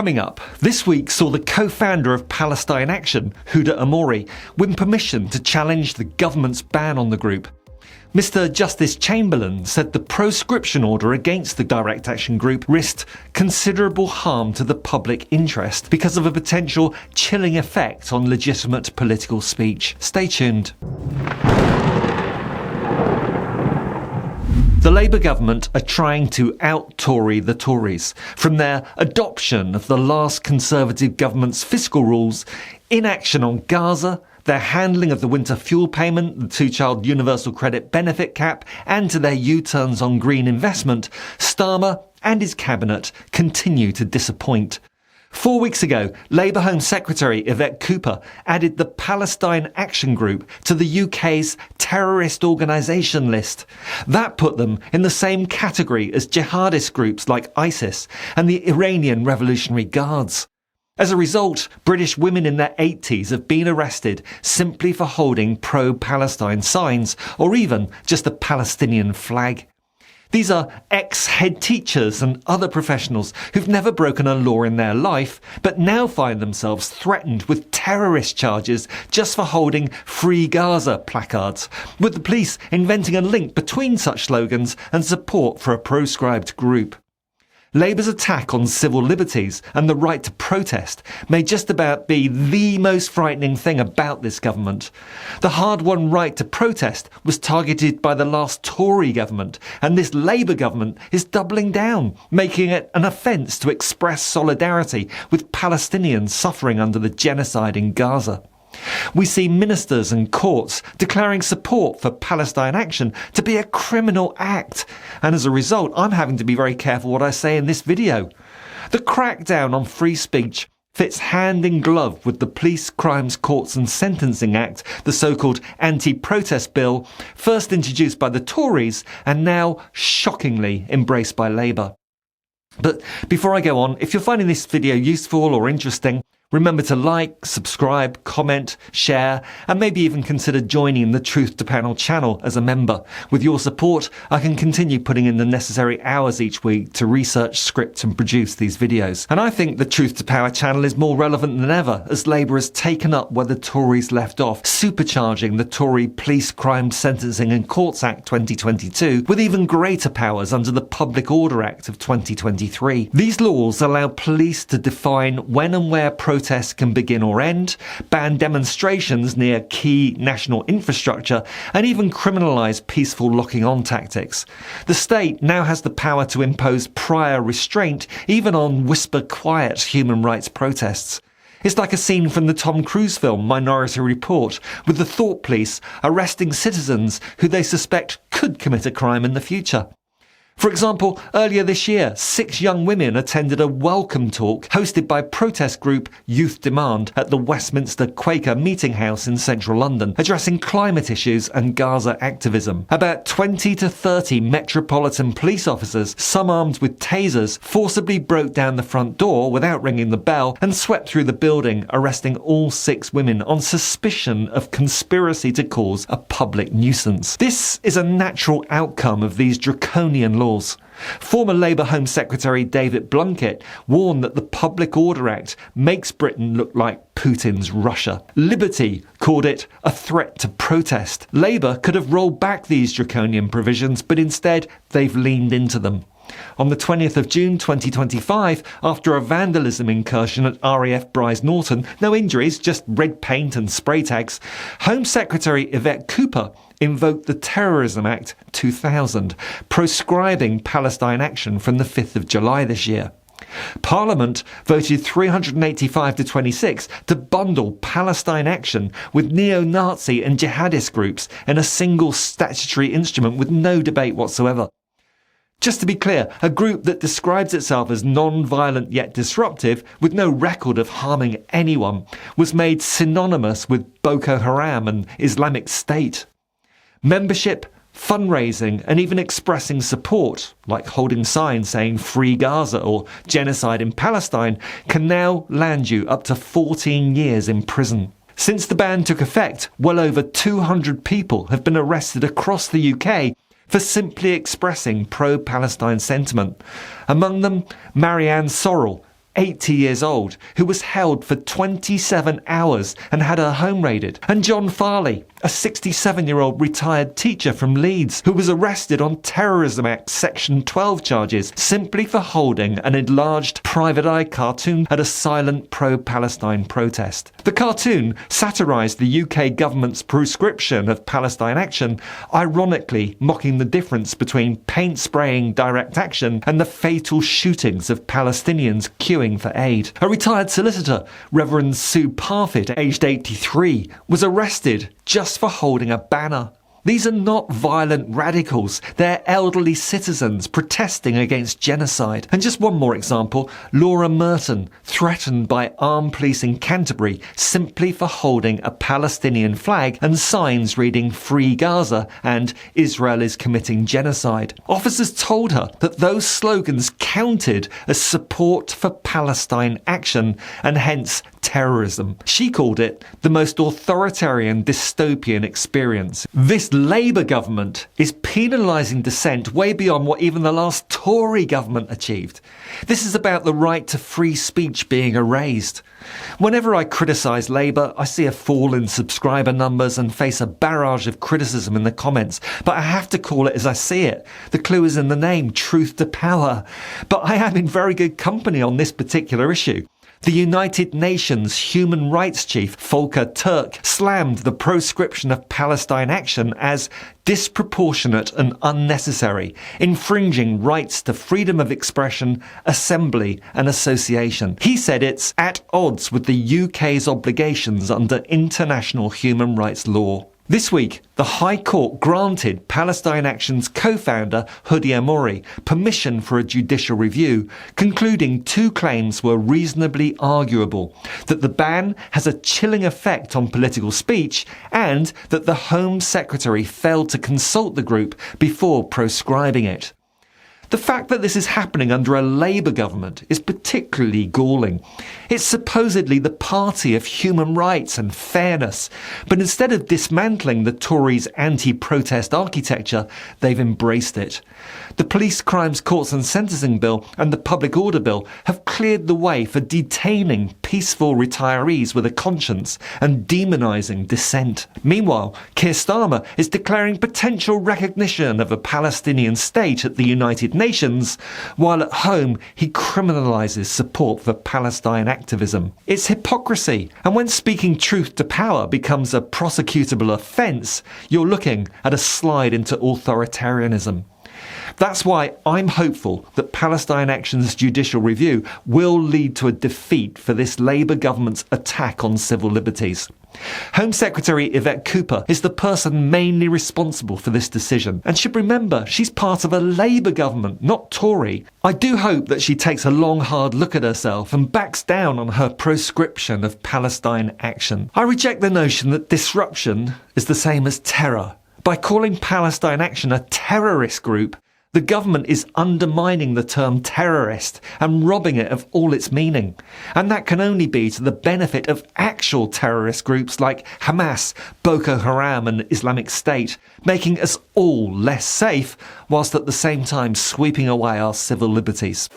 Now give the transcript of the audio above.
Coming up, this week saw the co-founder of Palestine Action, Huda Amori, win permission to challenge the government's ban on the group. Mr. Justice Chamberlain said the proscription order against the Direct Action Group risked considerable harm to the public interest because of a potential chilling effect on legitimate political speech. Stay tuned. The Labour government are trying to out-Tory the Tories, from their adoption of the last Conservative government's fiscal rules, inaction on Gaza, their handling of the winter fuel payment, the two-child universal credit benefit cap, and to their U-turns on green investment. Starmer and his cabinet continue to disappoint. 4 weeks ago, Labour Home Secretary Yvette Cooper added the Palestine Action Group to the UK's terrorist organisation list. That put them in the same category as jihadist groups like ISIS and the Iranian Revolutionary Guards. As a result, British women in their 80s have been arrested simply for holding pro-Palestine signs or even just a Palestinian flag. These are ex-head teachers and other professionals who've never broken a law in their life, but now find themselves threatened with terrorist charges just for holding Free Gaza placards, with the police inventing a link between such slogans and support for a proscribed group. Labour's attack on civil liberties and the right to protest may just about be the most frightening thing about this government. The hard-won right to protest was targeted by the last Tory government, and this Labour government is doubling down, making it an offence to express solidarity with Palestinians suffering under the genocide in Gaza. We see ministers and courts declaring support for Palestine Action to be a criminal act, and as a result I'm having to be very careful what I say in this video. The crackdown on free speech fits hand in glove with the Police, Crimes, Courts and Sentencing Act, the so-called anti-protest bill, first introduced by the Tories and now shockingly embraced by Labour. But before I go on, if you're finding this video useful or interesting, remember to like, subscribe, comment, share, and maybe even consider joining the Truth to Panel channel as a member. With your support, I can continue putting in the necessary hours each week to research, script and produce these videos. And I think the Truth to Power channel is more relevant than ever as Labour has taken up where the Tories left off, supercharging the Tory Police, Crime, Sentencing and Courts Act 2022 with even greater powers under the Public Order Act of 2023. These laws allow police to define when and where protests can begin or end, ban demonstrations near key national infrastructure, and even criminalise peaceful locking-on tactics. The state now has the power to impose prior restraint even on whisper-quiet human rights protests. It's like a scene from the Tom Cruise film Minority Report, with the thought police arresting citizens who they suspect could commit a crime in the future. For example, earlier this year, 6 young women attended a welcome talk hosted by protest group Youth Demand at the Westminster Quaker Meeting House in central London, addressing climate issues and Gaza activism. About 20 to 30 Metropolitan Police officers, some armed with tasers, forcibly broke down the front door without ringing the bell and swept through the building, arresting all 6 women on suspicion of conspiracy to cause a public nuisance. This is a natural outcome of these draconian laws. Former Labour Home Secretary David Blunkett warned that the Public Order Act makes Britain look like Putin's Russia. Liberty called it a threat to protest. Labour could have rolled back these draconian provisions, but instead they've leaned into them. On the 20th of June 2025, after a vandalism incursion at RAF Bryce Norton, no injuries, just red paint and spray tags, Home Secretary Yvette Cooper invoked the Terrorism Act 2000, proscribing Palestine Action from the 5th of July this year. Parliament voted 385 to 26 to bundle Palestine Action with neo-Nazi and jihadist groups in a single statutory instrument with no debate whatsoever. Just to be clear, a group that describes itself as non-violent yet disruptive, with no record of harming anyone, was made synonymous with Boko Haram and Islamic State. Membership, fundraising and even expressing support, like holding signs saying Free Gaza or Genocide in Palestine, can now land you up to 14 years in prison. Since the ban took effect, well over 200 people have been arrested across the UK for simply expressing pro-Palestine sentiment. Among them, Marianne Sorrell, 80 years old, who was held for 27 hours and had her home raided. And John Farley, a 67-year-old retired teacher from Leeds, who was arrested on Terrorism Act Section 12 charges simply for holding an enlarged private eye cartoon at a silent pro-Palestine protest. The cartoon satirised the UK government's prescription of Palestine Action, ironically mocking the difference between paint-spraying direct action and the fatal shootings of Palestinians queuing for aid. A retired solicitor, Reverend Sue Parfitt, aged 83, was arrested just for holding a banner. These are not violent radicals, they're elderly citizens protesting against genocide. And just one more example, Laura Merton, threatened by armed police in Canterbury simply for holding a Palestinian flag and signs reading Free Gaza and Israel is committing genocide. Officers told her that those slogans counted as support for Palestine Action and hence terrorism. She called it the most authoritarian dystopian experience. This Labour government is penalising dissent way beyond what even the last Tory government achieved. This is about the right to free speech being erased. Whenever I criticise Labour, I see a fall in subscriber numbers and face a barrage of criticism in the comments. But I have to call it as I see it. The clue is in the name, truth to power. But I am in very good company on this particular issue. The United Nations Human Rights Chief, Volker Turk, slammed the proscription of Palestine Action as disproportionate and unnecessary, infringing rights to freedom of expression, assembly and association. He said it's at odds with the UK's obligations under international human rights law. This week, the High Court granted Palestine Action's co-founder, Hudi Amouri, permission for a judicial review, concluding two claims were reasonably arguable: that the ban has a chilling effect on political speech and that the Home Secretary failed to consult the group before proscribing it. The fact that this is happening under a Labour government is particularly galling. It's supposedly the party of human rights and fairness, but instead of dismantling the Tories' anti-protest architecture, they've embraced it. The Police Crimes Courts and Sentencing Bill and the Public Order Bill have cleared the way for detaining peaceful retirees with a conscience and demonising dissent. Meanwhile, Keir Starmer is declaring potential recognition of a Palestinian state at the United Nations, while at home he criminalises support for Palestine activism. It's hypocrisy, and when speaking truth to power becomes a prosecutable offence, you're looking at a slide into authoritarianism. That's why I'm hopeful that Palestine Action's judicial review will lead to a defeat for this Labour government's attack on civil liberties. Home Secretary Yvette Cooper is the person mainly responsible for this decision, and should remember she's part of a Labour government, not Tory. I do hope that she takes a long, hard look at herself and backs down on her proscription of Palestine Action. I reject the notion that disruption is the same as terror. By calling Palestine Action a terrorist group, the government is undermining the term terrorist and robbing it of all its meaning. And that can only be to the benefit of actual terrorist groups like Hamas, Boko Haram and Islamic State, making us all less safe, whilst at the same time sweeping away our civil liberties.